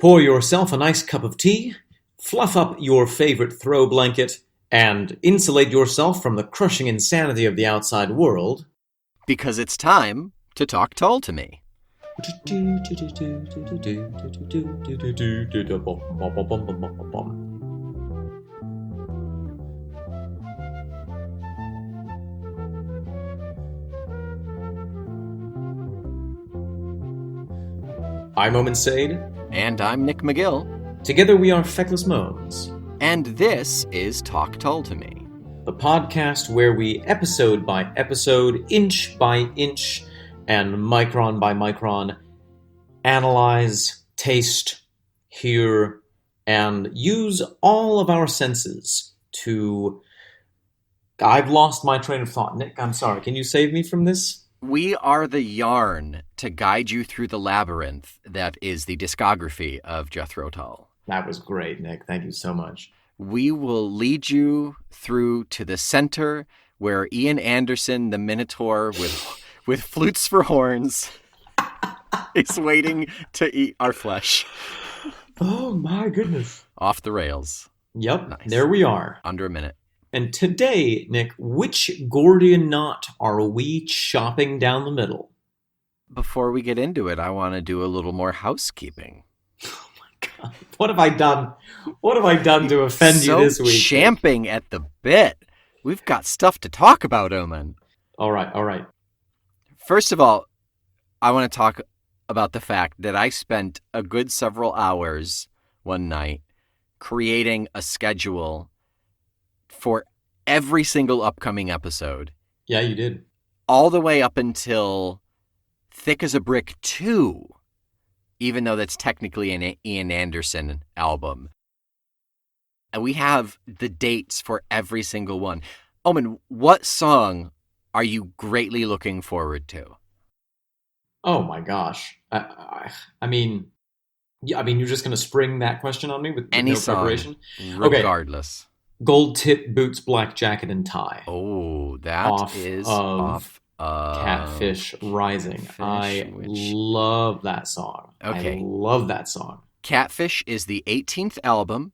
Pour yourself a nice cup of tea, fluff up your favorite throw blanket, and insulate yourself from the crushing insanity of the outside world. Because it's time to talk Tull to me. I'm Omen Sade. And I'm Nick McGill. Together we are Feckless Moans. And this is Talk Tull to Me, the podcast where we, episode by episode, inch by inch, and micron by micron, analyze, taste, hear, and use all of our senses to... I've lost my train of thought. Nick, I'm sorry. Can you save me from this? We are the yarn to guide you through the labyrinth that is the discography of Jethro Tull. That was great, Nick. Thank you so much. We will lead you through to the center where Ian Anderson, the Minotaur with flutes for horns, is waiting to eat our flesh. Oh my goodness. Off the rails. Yep, Nice. There we are. Under a minute. And today, Nick, which Gordian knot are we chopping down the middle? Before we get into it, I want to do a little more housekeeping. Oh my God. What have I done? What have I done to offend you this week? Champing at the bit. We've got stuff to talk about, Omen. All right. First of all, I want to talk about the fact that I spent a good several hours one night creating a schedule for every single upcoming episode. Yeah, you did. All the way up until Thick as a Brick 2, even though that's technically an Ian Anderson album. And we have the dates for every single one. Omen, what song are you greatly looking forward to? Oh my gosh. I mean, you're just going to spring that question on me with any no song, preparation? regardless. Okay. Gold Tip Boots, Black Jacket, and Tie. Oh, that is off of Catfish Rising. I love that song. Okay. I love that song. Catfish is the 18th album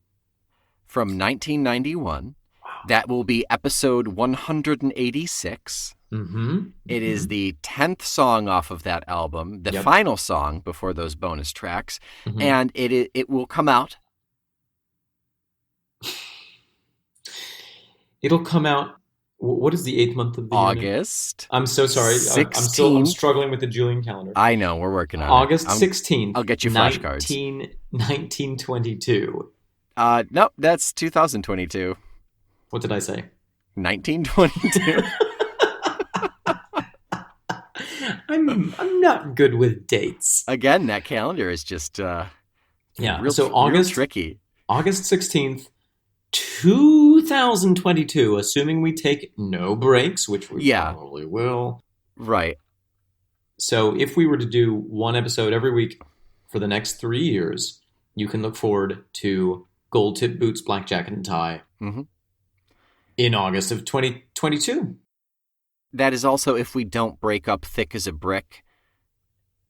from 1991. Wow. That will be episode 186. Mm-hmm. It is the 10th song off of that album, the final song before those bonus tracks, and it will come out. It'll come out. What is the 8th month of the year? August. I'm so sorry. I'm struggling with the Julian calendar. I know, we're working on August it. 16th. I'll get you flashcards. 1922. No, that's 2022. What did I say? 1922. I'm not good with dates. Again, that calendar is just real tricky. August 16th, 2022, assuming we take no breaks, which we probably will. Right. So if we were to do one episode every week for the next 3 years, you can look forward to Gold Tip Boots, Black Jacket, and Tie in August of 2022. That is also if we don't break up Thick as a Brick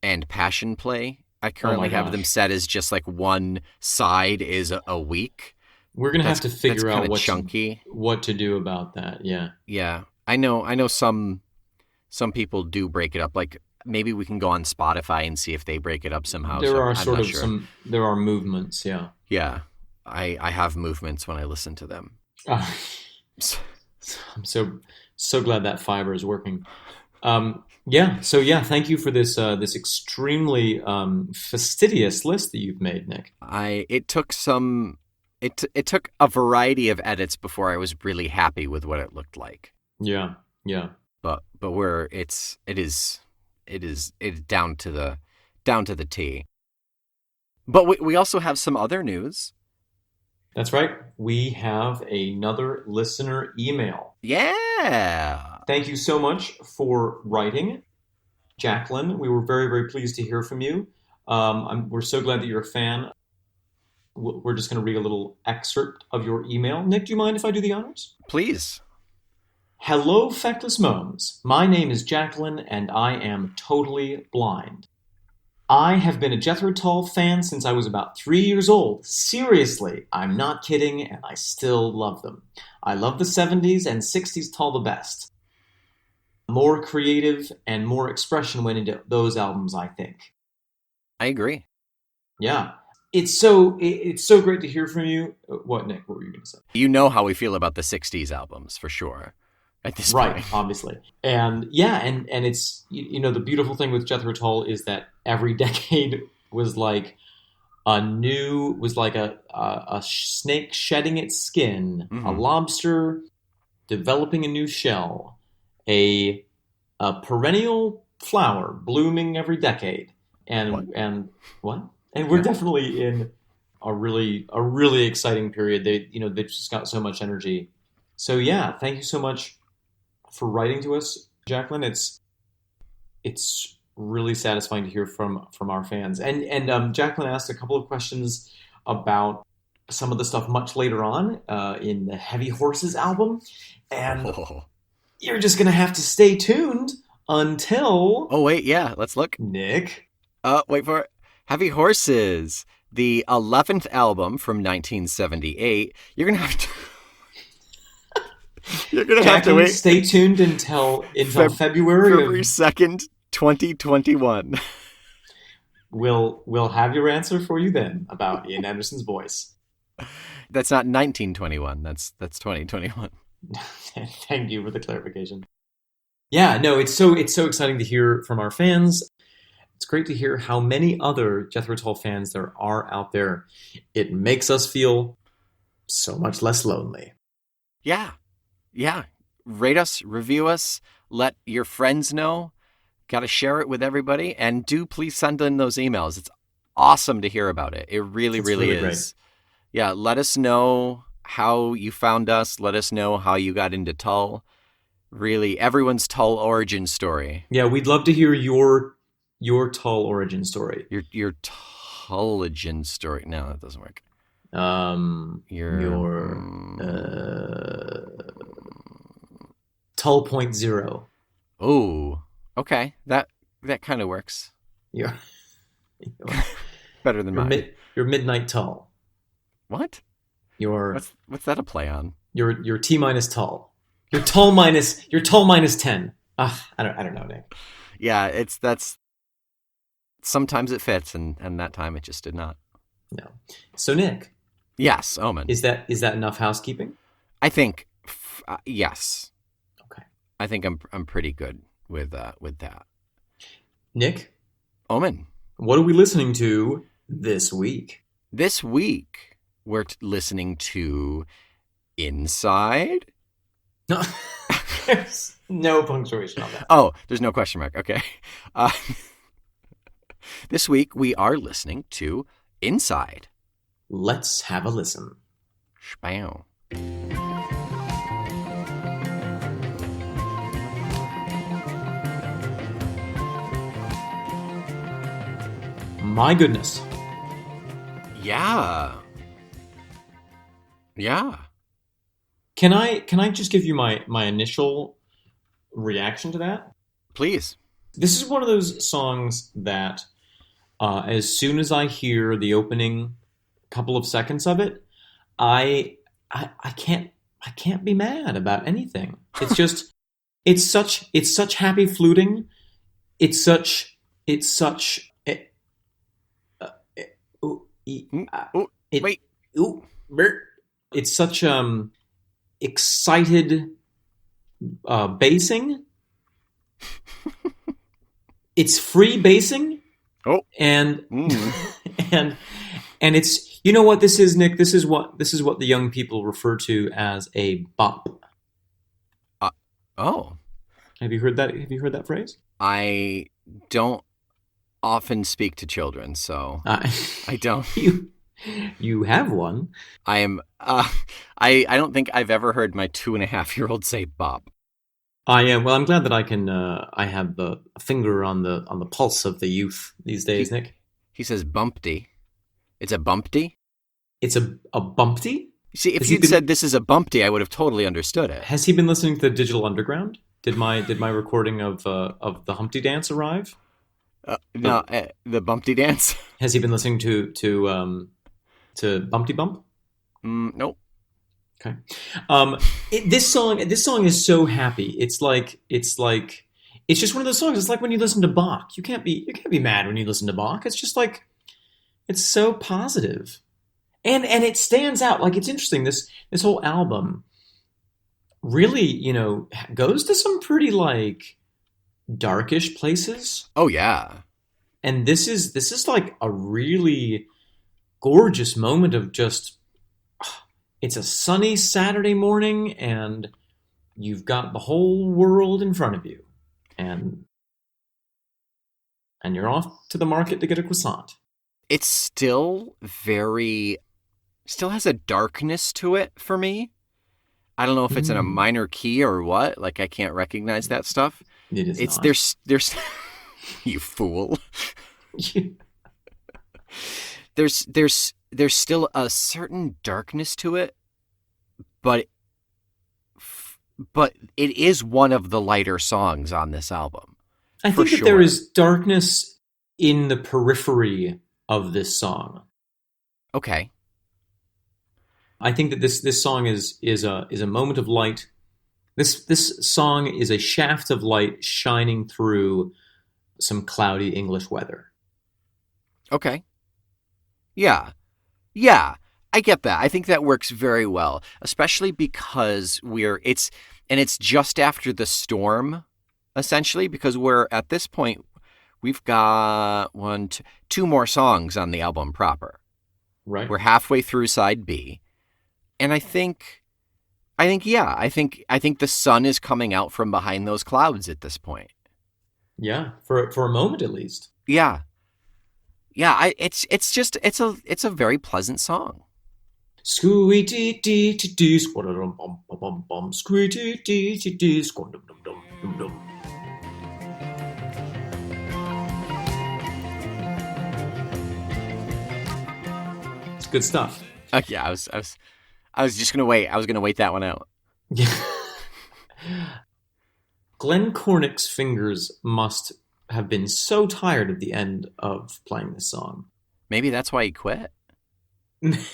and Passion Play. I currently have them set as just like one side is a week. We're going to have to figure out what to do about that. Yeah. Yeah. I know some people do break it up. Like maybe we can go on Spotify and see if they break it up somehow. There are movements. Yeah. Yeah. I have movements when I listen to them. I'm so glad that fiber is working. Thank you for this extremely fastidious list that you've made, Nick. It took a variety of edits before I was really happy with what it looked like. Yeah. But it is down to the T. But we also have some other news. That's right. We have another listener email. Yeah. Thank you so much for writing, Jacqueline. We were very, very pleased to hear from you. We're so glad that you're a fan. We're just going to read a little excerpt of your email. Nick, do you mind if I do the honors? Please. Hello, Feckless Moans. My name is Jacqueline, and I am totally blind. I have been a Jethro Tull fan since I was about 3 years old. Seriously, I'm not kidding, and I still love them. I love the 70s and 60s Tull the best. More creative and more expression went into those albums, I think. I agree. Yeah. It's so great to hear from you. What, Nick? What were you going to say? You know how we feel about the 60s albums, for sure, at this Right, point. obviously. And yeah, and it's, the beautiful thing with Jethro Tull is that every decade was like a snake shedding its skin, a lobster developing a new shell, a perennial flower blooming every decade. And what? And we're definitely in a really exciting period. They just got so much energy. So yeah, thank you so much for writing to us, Jacqueline. It's really satisfying to hear from our fans. And Jacqueline asked a couple of questions about some of the stuff much later on in the Heavy Horses album, and you're just gonna have to stay tuned until. Oh wait, yeah, let's look. Nick. Wait for it. Heavy Horses, the 11th album from 1978. You're gonna have to. You're gonna have to wait. Stay tuned until February 2nd, 2021. We'll have your answer for you then about Ian Anderson's voice. That's not 1921. That's 2021. Thank you for the clarification. Yeah, no, it's so exciting to hear from our fans. It's great to hear how many other Jethro Tull fans there are out there. It makes us feel so much less lonely. Yeah. Rate us, review us, let your friends know. Got to share it with everybody. And do please send in those emails. It's awesome to hear about it. It really is. Great. Yeah, let us know how you found us. Let us know how you got into Tull. Really, everyone's Tull origin story. Yeah, we'd love to hear your Tull origin story. Your Tull-origin story. No, that doesn't work. Your Tull.0. Oh, okay. That kind of works. Yeah. Better than mine. Your Midnight Tull. What? What's that a play on? Your T minus Tull. Your Tull minus 10. I don't know, Nick. Yeah, that's sometimes it fits, and that time it just did not. No. So Nick. Yes, Omen. Is that enough housekeeping? I think yes. Okay. I think I'm pretty good with that. Nick. Omen. What are we listening to this week? This week we're listening to Inside. No. There's no punctuation on that. Oh, there's no question mark. Okay. This week we are listening to Inside. Let's have a listen. Spow. My goodness. Yeah. Can I just give you my initial reaction to that? Please. This is one of those songs that as soon as I hear the opening couple of seconds of it, I can't be mad about anything. It's just it's such happy fluting. It's such excited bassing. It's free bassing. Oh, and it's, you know what this is, Nick? This is what the young people refer to as a bop. Oh, have you heard that phrase? I don't often speak to children, so I don't. You have one. I am. I don't think I've ever heard my 2.5-year-old say bop. I am. Well, I'm glad that I can. I have the finger on the pulse of the youth these days, Nick. He says bumpty. It's a bumpty. It's a bumpty. See, if you'd said this is a bumpty, I would have totally understood it. Has he been listening to the Digital Underground? Did my recording of the Humpty Dance arrive? The Bumpty Dance. Has he been listening to Bumpty Bump? Nope. Okay. This song is so happy. It's just one of those songs. It's like when you listen to Bach. You can't be mad when you listen to Bach. It's just like it's so positive, and it stands out. Like it's interesting. This whole album really, goes to some pretty like darkish places. Oh yeah. And this is like a really gorgeous moment of just it's a sunny Saturday morning and you've got the whole world in front of you. And you're off to the market to get a croissant. It's still has a darkness to it for me. I don't know if it's in a minor key or what. Like I can't recognize that stuff. It is not. There's you fool. There's still a certain darkness to it, but it is one of the lighter songs on this album. I think that there is darkness in the periphery of this song. Okay. I think that this song is a moment of light. This song is a shaft of light shining through some cloudy English weather. Okay. Yeah. Yeah. I get that. I think that works very well, especially because it's just after the storm, essentially, because we're at this point, we've got two more songs on the album proper. Right. We're halfway through side B. And I think the sun is coming out from behind those clouds at this point. Yeah, for a moment at least. Yeah. Yeah, it's a very pleasant song. Squeety dee dee dee squadum bum bum bum bum squeety dee dee dee squadum dum dum dum dum. It's good stuff. Yeah, I was just gonna wait. I was gonna wait that one out. Yeah. Glenn Cornick's fingers must have been so tired at the end of playing this song. Maybe that's why he quit. His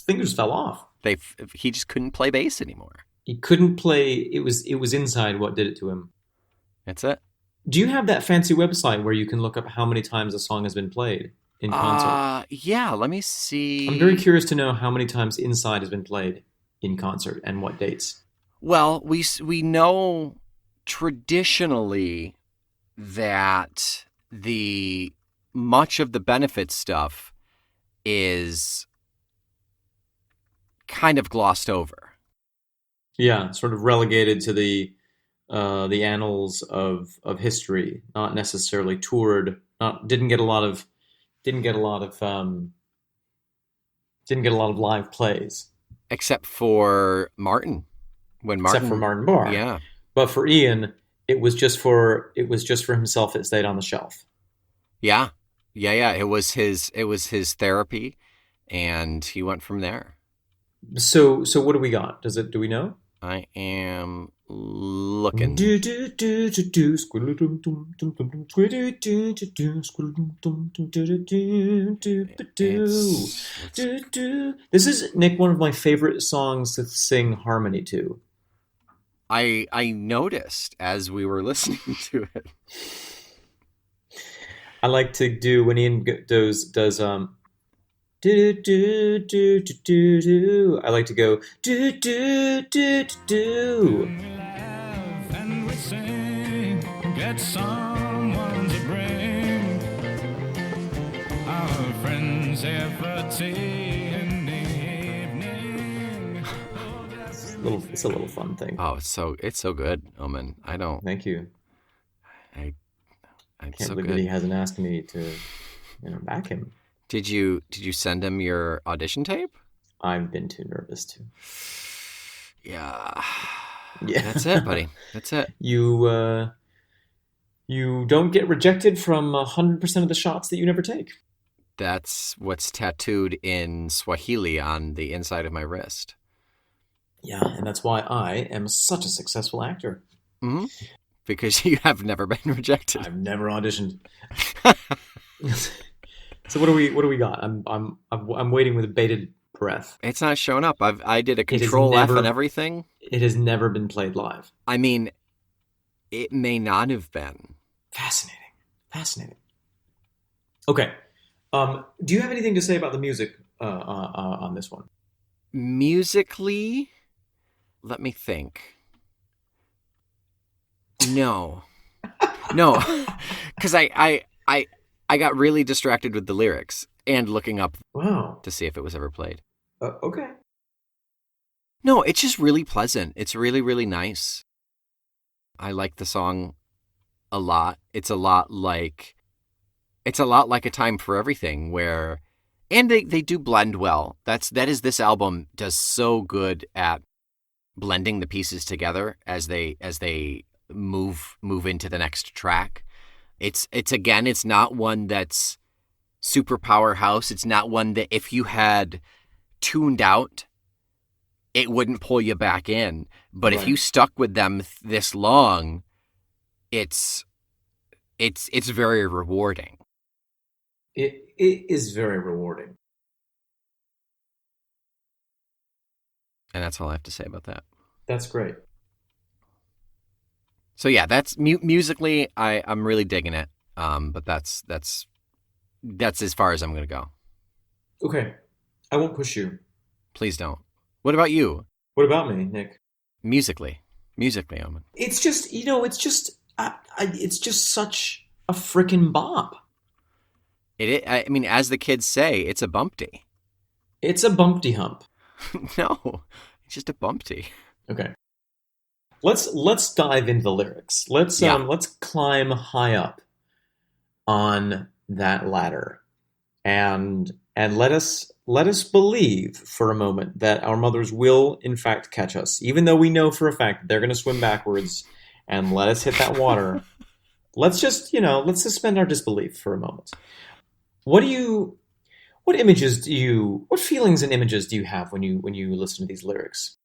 fingers fell off. He just couldn't play bass anymore. He couldn't play. It was inside what did it to him. That's it. Do you have that fancy website where you can look up how many times a song has been played in concert? Yeah, let me see. I'm very curious to know how many times Inside has been played in concert and what dates. Well, we know traditionally that much of the benefit stuff is kind of glossed over. Yeah, sort of relegated to the annals of history, not necessarily toured. Didn't get a lot of live plays, except for Martin. Except for Martin Barr. Yeah. But for Ian, it was just for himself that stayed on the shelf. Yeah. It was his therapy, and he went from there. So what do we got? Do we know? I am looking. This is, Nick, one of my favorite songs to sing harmony to. I noticed as we were listening to it. I like to do when Ian does do do do do do do. I like to go do do do do do. We laugh and we sing, get someone to bring our friends here for tea in the evening. It's a little fun thing. Oh, it's so good, Omen. Thank you. I can't so believe good. that he hasn't asked me to, back him. Did you send him your audition tape? I've been too nervous to. Yeah. Yeah. That's it, buddy. That's it. You don't get rejected from 100% of the shots that you never take. That's what's tattooed in Swahili on the inside of my wrist. Yeah, and that's why I am such a successful actor. Mm-hmm. because you have never been rejected. I've never auditioned. So what do we got? I'm waiting with bated breath. It's not showing up. I did a Control F and everything. It has never been played live. I mean, it may not have been. Fascinating. Okay. Do you have anything to say about the music on this one? Musically, let me think. No, because I got really distracted with the lyrics and looking up to see if it was ever played. Okay. No, it's just really pleasant. It's really, really nice. I like the song a lot. It's a lot like A Time for Everything, where, and they do blend well. That is this album does so good at blending the pieces together as they move into the next track. It's again, it's not one that's super powerhouse. It's not one that if you had tuned out, it wouldn't pull you back in. But if you stuck with them this long, it's very rewarding. It is very rewarding. And that's all I have to say about that. That's great. So yeah, that's musically, I'm really digging it. But that's as far as I'm going to go. Okay. I won't push you. Please don't. What about you? What about me, Nick? Musically, Omen. It's just, it's just such a freaking bop. I mean, as the kids say, it's a bumpty. It's a bumpty hump. No, it's just a bumpty. Okay. Let's dive into the lyrics. Let's climb high up on that ladder, and let us believe for a moment that our mothers will in fact catch us, even though we know for a fact that they're going to swim backwards and let us hit that water. Let's just let's suspend our disbelief for a moment. What feelings and images do you have when you listen to these lyrics?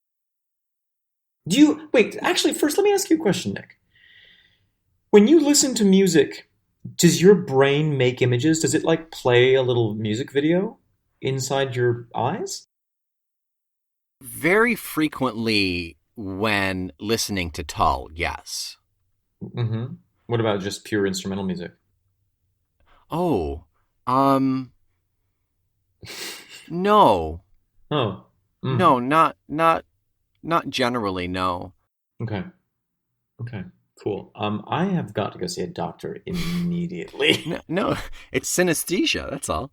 First let me ask you a question, Nick. When you listen to music, does your brain make images? Does it play a little music video inside your eyes? Very frequently when listening to Tull, yes. Mm-hmm. What about just pure instrumental music? Oh, no. Oh. Mm. No, not generally, no. Okay, cool. I have got to go see a doctor immediately. No, it's synesthesia, that's all.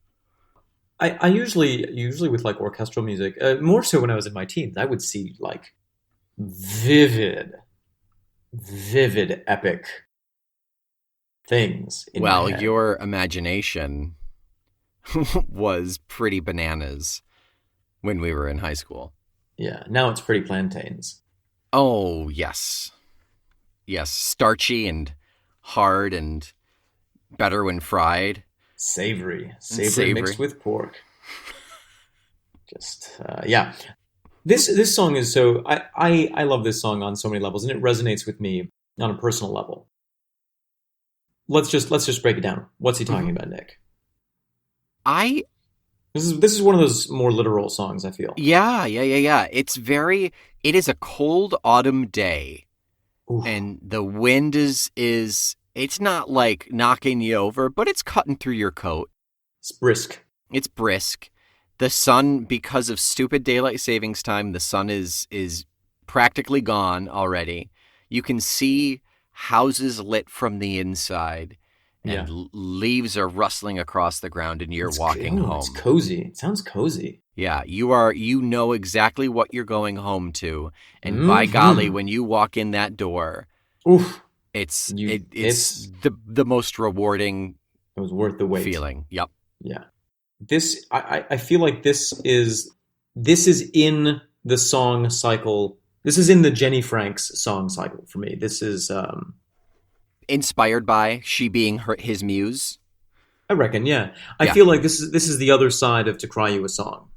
I usually with orchestral music, more so when I was in my teens, I would see vivid epic things in my head. Your imagination was pretty bananas when we were in high school. Yeah, now it's pretty plantains. Oh, yes. Yes, starchy and hard and better when fried. Savory mixed with pork. Just, yeah. This song is so... I love this song on so many levels, and it resonates with me on a personal level. Let's just break it down. What's he talking about, Nick? This is one of those more literal songs, I feel. Yeah. It is a cold autumn day. Oof. And the wind is it's not knocking you over, but it's cutting through your coat. It's brisk. The sun, because of stupid daylight savings time, the sun is practically gone already. You can see houses lit from the inside. And leaves are rustling across the ground, and you're walking home. It's cozy. It sounds cozy. Yeah, you know exactly what you're going home to, and by golly, when you walk in that door, oof, it's the most rewarding. It was worth the wait. Feeling. Yep. Yeah. This I feel like this is in the song cycle. This is in the Jenny Franks song cycle for me. This is. Inspired by she being his muse? I reckon, yeah. I feel like this is the other side of To Cry You a Song.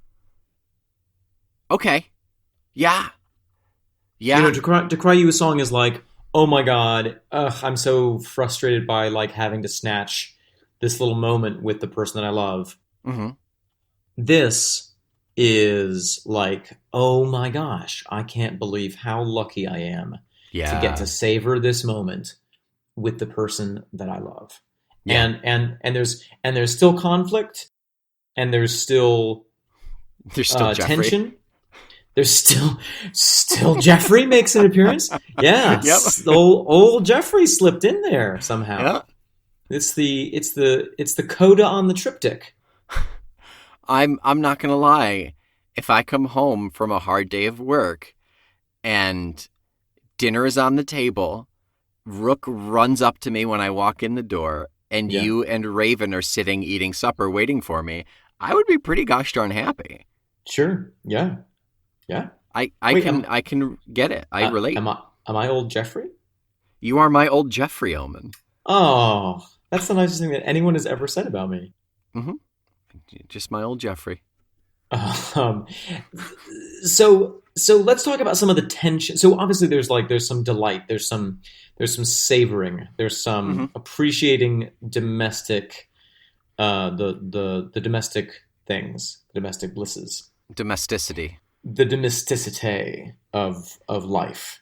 Okay. Yeah. Yeah. To Cry You a Song is oh my God, I'm so frustrated by like having to snatch this little moment with the person that I love. Mm-hmm. This is like, oh my gosh, I can't believe how lucky I am to get to Yeah. savor this moment with the person that I love. Yeah. And there's still conflict, and there's still There's still Jeffrey. tension. There's still Jeffrey makes an appearance. Yeah, Yep. old Jeffrey slipped in there somehow. Yeah. It's the coda on the triptych. I'm not gonna lie. If I come home from a hard day of work and dinner is on the table, Rook runs up to me when I walk in the door, and Yeah. you and Raven are sitting eating supper waiting for me, I would be pretty gosh darn happy. Sure. Yeah. Yeah. I Wait, can get it. I relate. Am I old Jeffrey? You are my old Jeffrey Omen. Oh, that's the nicest thing that anyone has ever said about me. Mm-hmm. Just my old Jeffrey. Um, so let's talk about some of the tension. So obviously there's some delight, there's some savoring, there's some appreciating domestic, the domestic things, domestic blisses, Domesticity. the domesticity of life,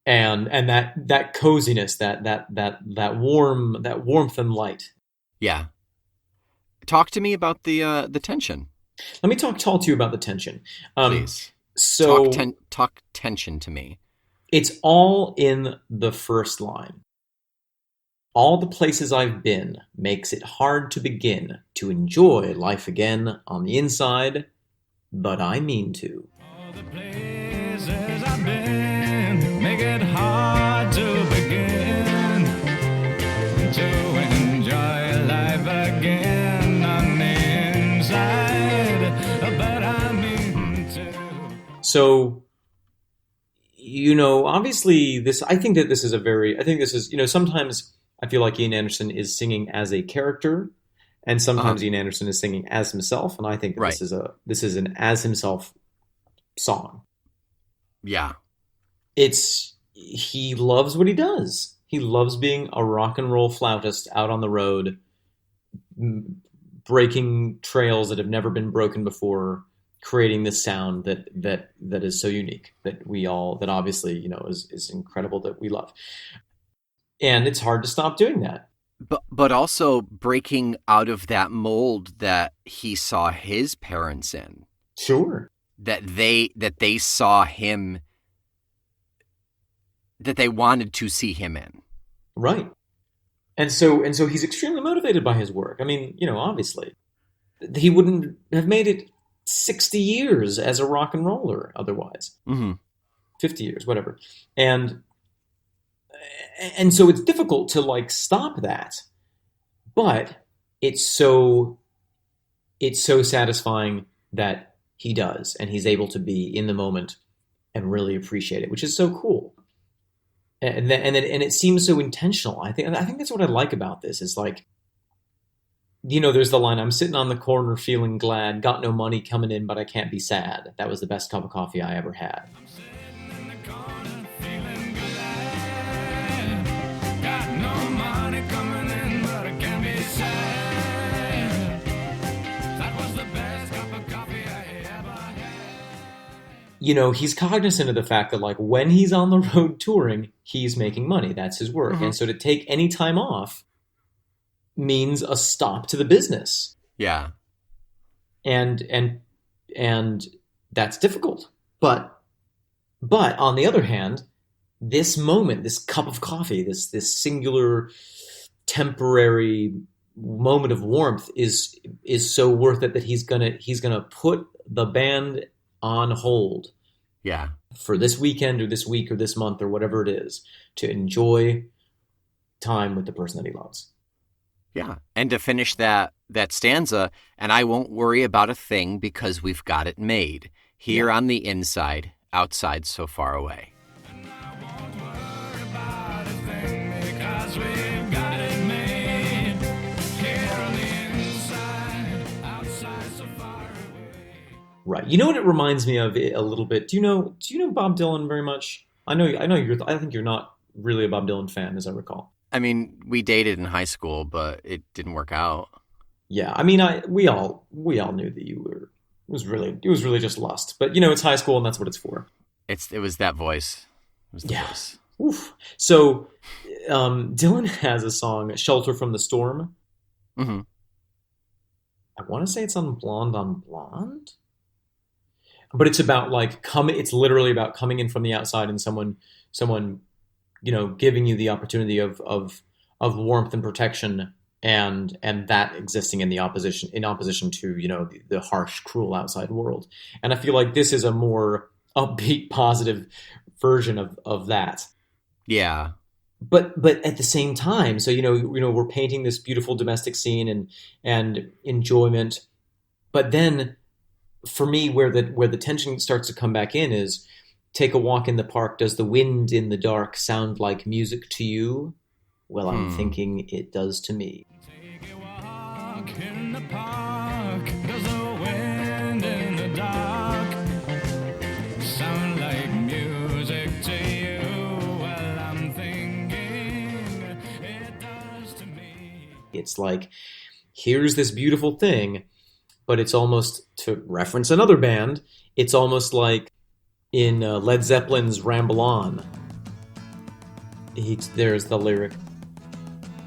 and that coziness, that warmth and light. Yeah. Talk to me about the tension, Let me talk to you about the tension. please. So Talk tension to me. it's all in the first line. All the places I've been makes it hard to begin to enjoy life again on the inside, but I mean to. All the places I've been make it hard to begin to enjoy life again on the inside, but I mean to. So, obviously I think this is, sometimes I feel like Ian Anderson is singing as a character, and sometimes Ian Anderson is singing as himself, and I think that Right. this is an as himself song. Yeah. He loves what he does. He loves being a rock and roll flautist out on the road, breaking trails that have never been broken before, creating this sound that is so unique, that obviously, is incredible, that we love. And it's hard to stop doing that. But also breaking out of that mold that he saw his parents in. Sure. That they saw him, that they wanted to see him in. Right. And so he's extremely motivated by his work. I mean, obviously, he wouldn't have made it 60 years as a rock and roller otherwise. Mm-hmm. 50 years, whatever. And so it's difficult to like stop that, but it's so satisfying that he does, and he's able to be in the moment and really appreciate it, which is so cool. And it seems so intentional. I think that's what I like about this. Is like, there's the line, "I'm sitting on the corner feeling glad, got no money coming in, but I can't be sad. That was the best cup of coffee I ever had." I'm sitting in the corner feeling glad. Got no money coming in, but I can't be sad. That was the best cup of coffee I ever had. He's cognizant of the fact that like when he's on the road touring, he's making money. That's his work. And so to take any time off means a stop to the business. Yeah. And that's difficult. But on the other hand, this moment, this cup of coffee, this singular temporary moment of warmth is so worth it that he's gonna put the band on hold. Yeah. For this weekend or this week or this month or whatever it is, to enjoy time with the person that he loves. Yeah. And to finish that stanza, and I won't worry about a thing because we've got it made. Here on the inside, outside so far away. And I won't worry about a thing because we've got it made. Here on the inside, outside so far away. Right. You know what it reminds me of a little bit? Do you know Bob Dylan very much? I think you're not really a Bob Dylan fan, as I recall. I mean, we dated in high school, but it didn't work out. Yeah, I mean, we all knew that you were. It was really just lust. But it's high school, and that's what it's for. It was that voice. It was the voice. Oof. So, Dylan has a song, "Shelter from the Storm." Mm-hmm. I want to say it's on Blonde, but it's about like It's literally about coming in from the outside and someone, giving you the opportunity of warmth and protection, and that existing in opposition to the harsh, cruel outside world. And I feel like this is a more upbeat, positive version of that. Yeah. But at the same time, so we're painting this beautiful domestic scene and enjoyment, but then for me, where the tension starts to come back in is, take a walk in the park. Does the wind in the dark sound like music to you? Well, I'm thinking it does to me. Take a walk in the park. Does the wind in the dark sound like music to you? Well, I'm thinking it does to me. It's like, here's this beautiful thing, but it's almost, to reference another band, it's almost like in Led Zeppelin's Ramble On. There's the lyric,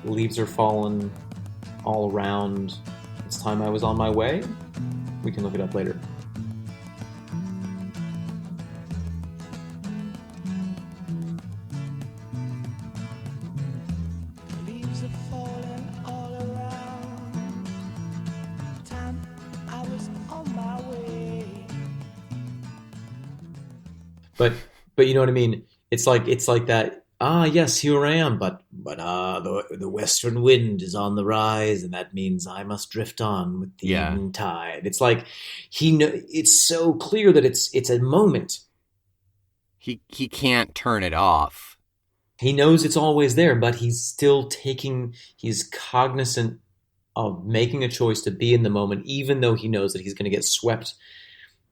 "Leaves are falling all around. It's time I was on my way." We can look it up later. Leaves are falling all around. Time I was on my way. But you know what I mean? It's like that. Ah, yes, here I am. But the western wind is on the rise, and that means I must drift on with the evening tide. It's like it's so clear that it's a moment. He can't turn it off. He knows it's always there, but he's cognizant of making a choice to be in the moment, even though he knows that he's going to get swept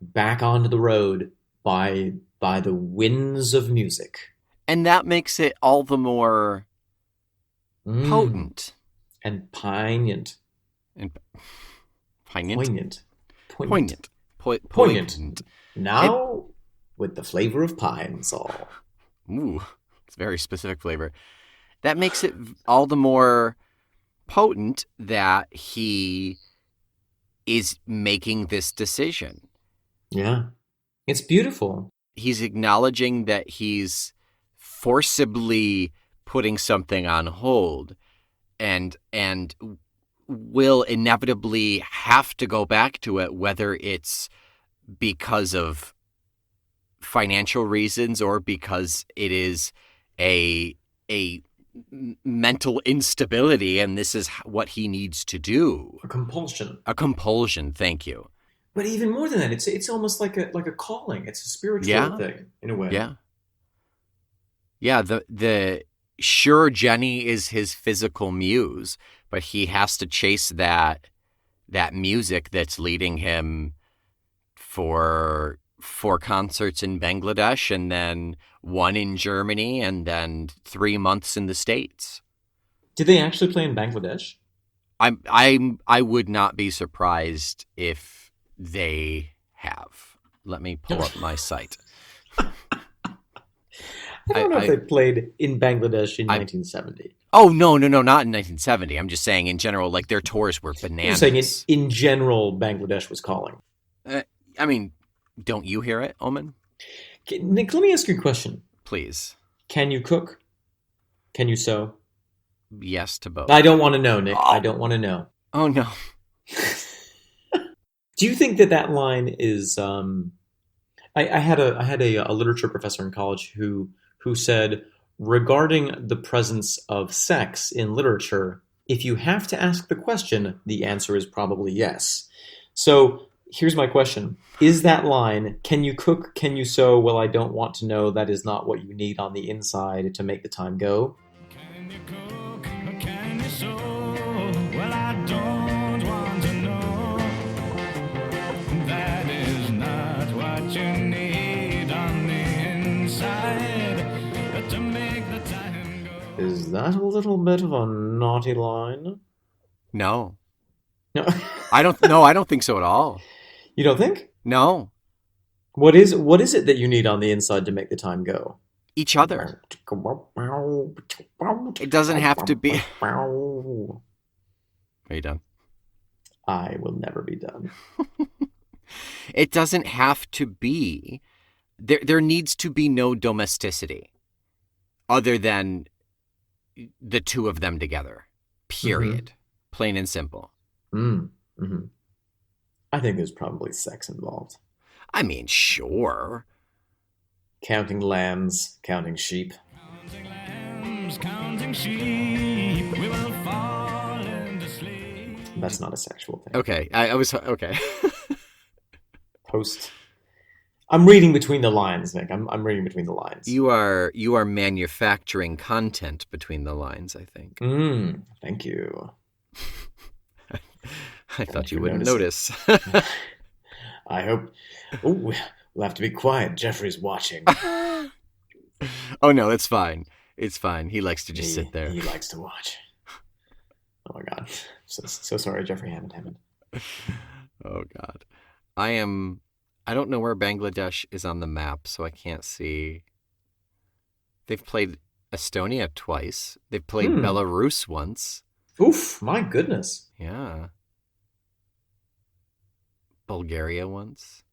back onto the road by the winds of music. And that makes it all the more potent. And poignant. Poignant. Now, with the flavor of pine, Saul. Ooh, it's a very specific flavor. That makes it all the more potent that he is making this decision. Yeah. It's beautiful. He's acknowledging that he's forcibly putting something on hold and will inevitably have to go back to it, whether it's because of financial reasons or because it is a mental instability and this is what he needs to do. A compulsion. Thank you. But even more than that, it's almost like a calling. It's a spiritual thing in a way. Yeah. Yeah, the sure, Jenny is his physical muse, but he has to chase that music that's leading him for 4 concerts in Bangladesh and then 1 in Germany and then 3 months in the States. Did they actually play in Bangladesh? I would not be surprised if they have. Let me pull up my site. I don't know if they played in Bangladesh in 1970. Oh, no, not in 1970. I'm just saying in general, like their tours were bananas. You're saying in general, Bangladesh was calling. I mean, don't you hear it, Omen? Nick, let me ask you a question. Please. Can you cook? Can you sew? Yes to both. I don't want to know, Nick. I don't want to know. Oh, no. Do you think that line is... I had a literature professor in college who said, regarding the presence of sex in literature, if you have to ask the question, the answer is probably yes. So here's my question. Is that line, can you cook, can you sew? Well, I don't want to know. That is not what you need on the inside to make the time go. Can you cook or can you sew? Well, I don't want to know. That is not what you need on the inside to make the time Is that a little bit of a naughty line? No. No. I don't think so at all. You don't think? No. What is it that you need on the inside to make the time go? Each other. It doesn't have to be. Are you done? I will never be done. It doesn't have to be. There needs to be no domesticity other than the two of them together. Period. Plain and simple. Mm-hmm. I think there's probably sex involved. I mean, sure. Counting lambs, counting sheep. Counting lambs, counting sheep, we will fall into sleep. That's not a sexual thing. Okay, I was okay. I'm reading between the lines, Nick. I'm reading between the lines. You are manufacturing content between the lines, I think. Thank you. I thought you wouldn't notice. I hope. Oh, we'll have to be quiet. Jeffrey's watching. Oh no, it's fine. It's fine. He likes to just sit there. He likes to watch. Oh my God. So sorry, Jeffrey Hammond. Oh God. I don't know where Bangladesh is on the map, so I can't see. They've played Estonia twice. They've played Belarus once. Oof, my goodness. Yeah. Bulgaria once.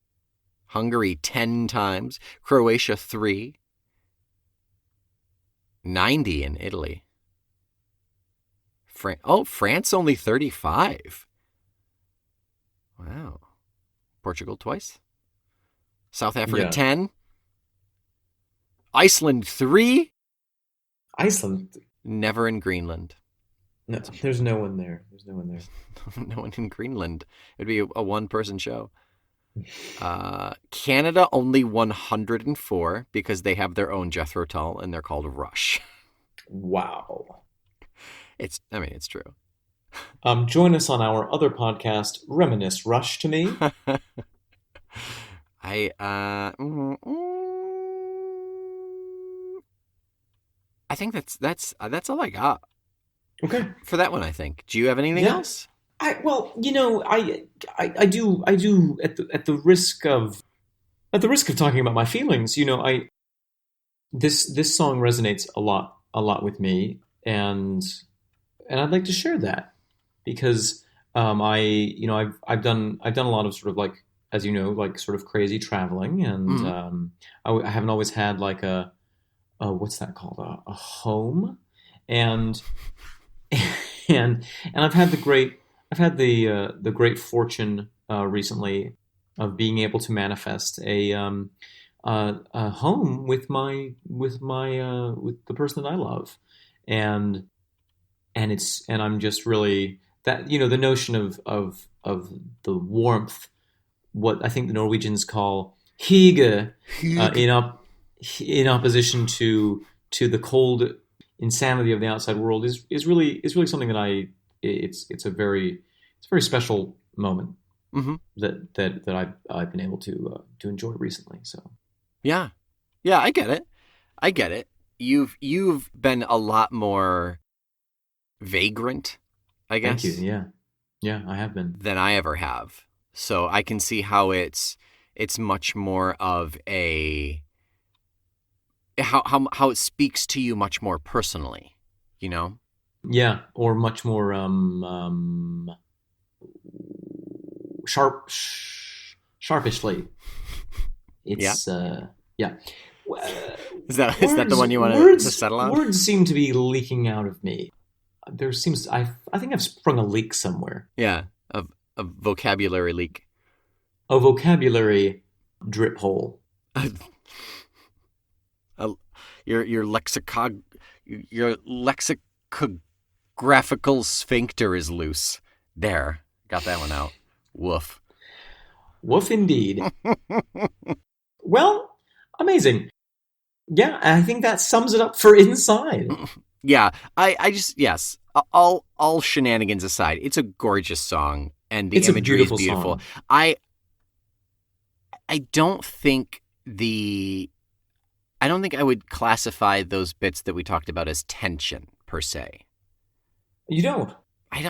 Hungary 10 times. Croatia 3. 90 in Italy. France only 35. Wow. Portugal twice. South Africa 10. Iceland 3. Iceland. Never in Greenland. No, there's no one there. No one in Greenland. It'd be a one-person show. Canada only 104 because they have their own Jethro Tull and they're called Rush. Wow. It's true. Join us on our other podcast, Reminisce Rush to Me. I think that's all I got. Okay. For that one, I think. Do you have anything else? I do at the risk of talking about my feelings, this song resonates a lot with me, and I'd like to share that because I've done a lot of sort of like, as you know, like sort of crazy traveling, and I haven't always had like a what's that called, a home, and I've had the great fortune recently of being able to manifest a home with the person that I love, and I'm just really that, the notion of the warmth, what I think the Norwegians call hygge, in opposition to the cold insanity of the outside world is really something that it's a very special moment that I've been able to enjoy recently. So yeah, I get it. You've been a lot more vagrant, I guess. Thank you. Yeah, I have been, than I ever have. So I can see how it's much more of a how it speaks to you much more personally, Yeah, or much more sharpishly. It's yeah. Is that the one you want to settle on? Words seem to be leaking out of me. I think I've sprung a leak somewhere. Yeah, a vocabulary leak. A vocabulary drip hole. Your lexicographical sphincter is loose. There, got that one out. Woof. Woof indeed. Well, amazing. Yeah, I think that sums it up for Inside. Yeah, I just, yes, all shenanigans aside, it's a gorgeous song, and the imagery is beautiful. Song. I don't think the I don't think I would classify those bits that we talked about as tension per se. You don't? I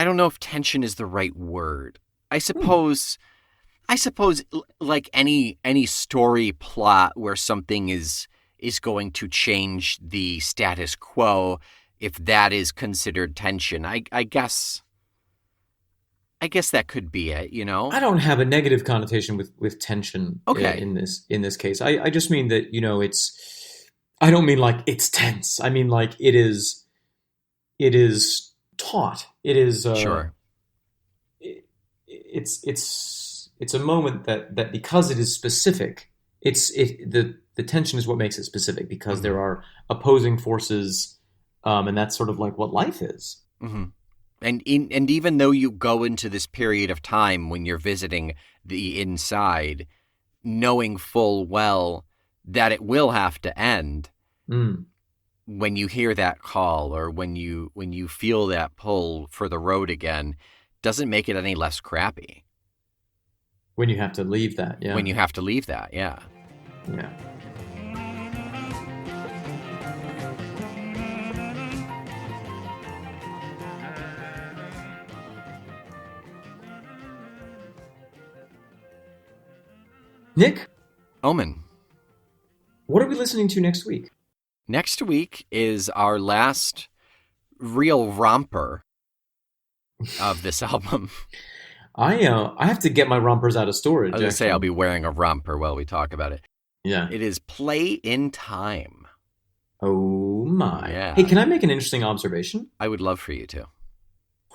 don't know if tension is the right word. I suppose like any story plot where something is going to change the status quo, if that is considered tension, I guess that could be it, you know? I don't have a negative connotation with tension in this case. I just mean that, I don't mean like it's tense. I mean like it is taut. It is sure. It's a moment that because it is specific, the tension is what makes it specific, because there are opposing forces, and that's sort of like what life is. Mm-hmm. And even though you go into this period of time when you're visiting the inside, knowing full well that it will have to end, when you hear that call or when you feel that pull for the road again, doesn't make it any less crappy. When you have to leave that, yeah. When you have to leave that, yeah. Yeah. Nick? Omen. What are we listening to next week? Next week is our last real romper of this album. I have to get my rompers out of storage. I was going to say I'll be wearing a romper while we talk about it. Yeah. It is Play in Time. Oh my. Yeah. Hey, can I make an interesting observation? I would love for you to.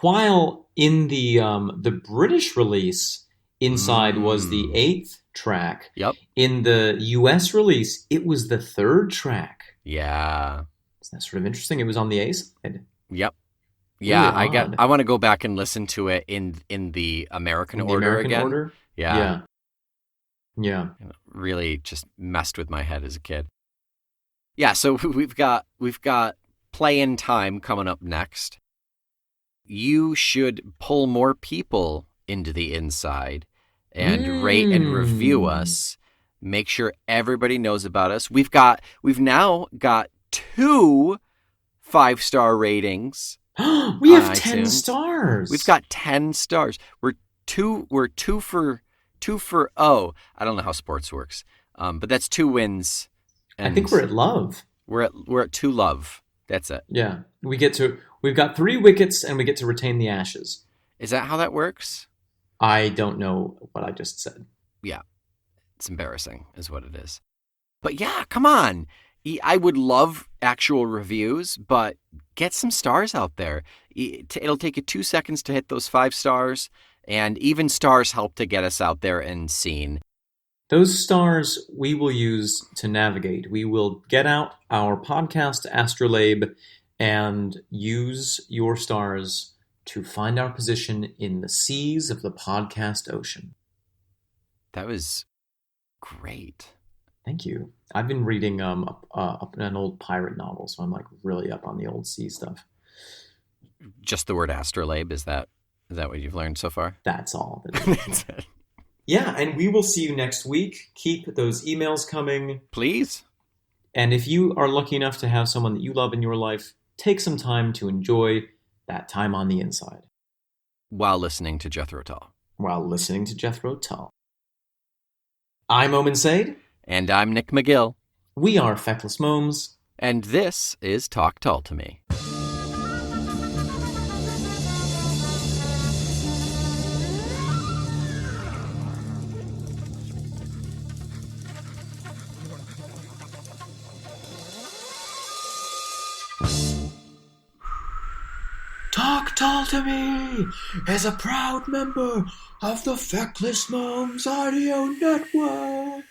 While in the British release, Inside was the 8th track. Yep. In the US release, it was the 3rd track. Yeah. Isn't that sort of interesting? It was on the A side. Yep. Yeah, Really I want to go back and listen to it in the American order again. Order? Yeah. Yeah. Really just messed with my head as a kid. Yeah, so we've got Play in Time coming up next. You should pull more people into the inside and rate and review us. Make sure everybody knows about us. We've now got 2 5-star ratings. We have iTunes. 10 stars. We've got 10 stars. We're two for I don't know how sports works. But that's 2 wins. I think we're at love. We're at 2 love. That's it. Yeah. We've got 3 wickets and we get to retain the ashes. Is that how that works? I don't know what I just said. Yeah. It's embarrassing is what it is. But yeah, come on. I would love actual reviews, but get some stars out there. It'll take you 2 seconds to hit those 5 stars, and even stars help to get us out there and seen. Those stars we will use to navigate. We will get out our podcast astrolabe and use your stars to find our position in the seas of the podcast ocean. That was great. Thank you. I've been reading an old pirate novel, so I'm like really up on the old sea stuff. Just the word astrolabe, is that what you've learned so far? That's all. That's it. Yeah, and we will see you next week. Keep those emails coming. Please. And if you are lucky enough to have someone that you love in your life, take some time to enjoy that time on the inside. While listening to Jethro Tull. Tull. I'm Omen Said. And I'm Nick McGill. We are Feckless Momes. And this is Talk Tull to Me. Talk Tull to Me is a proud member of the Feckless Momes Audio Network.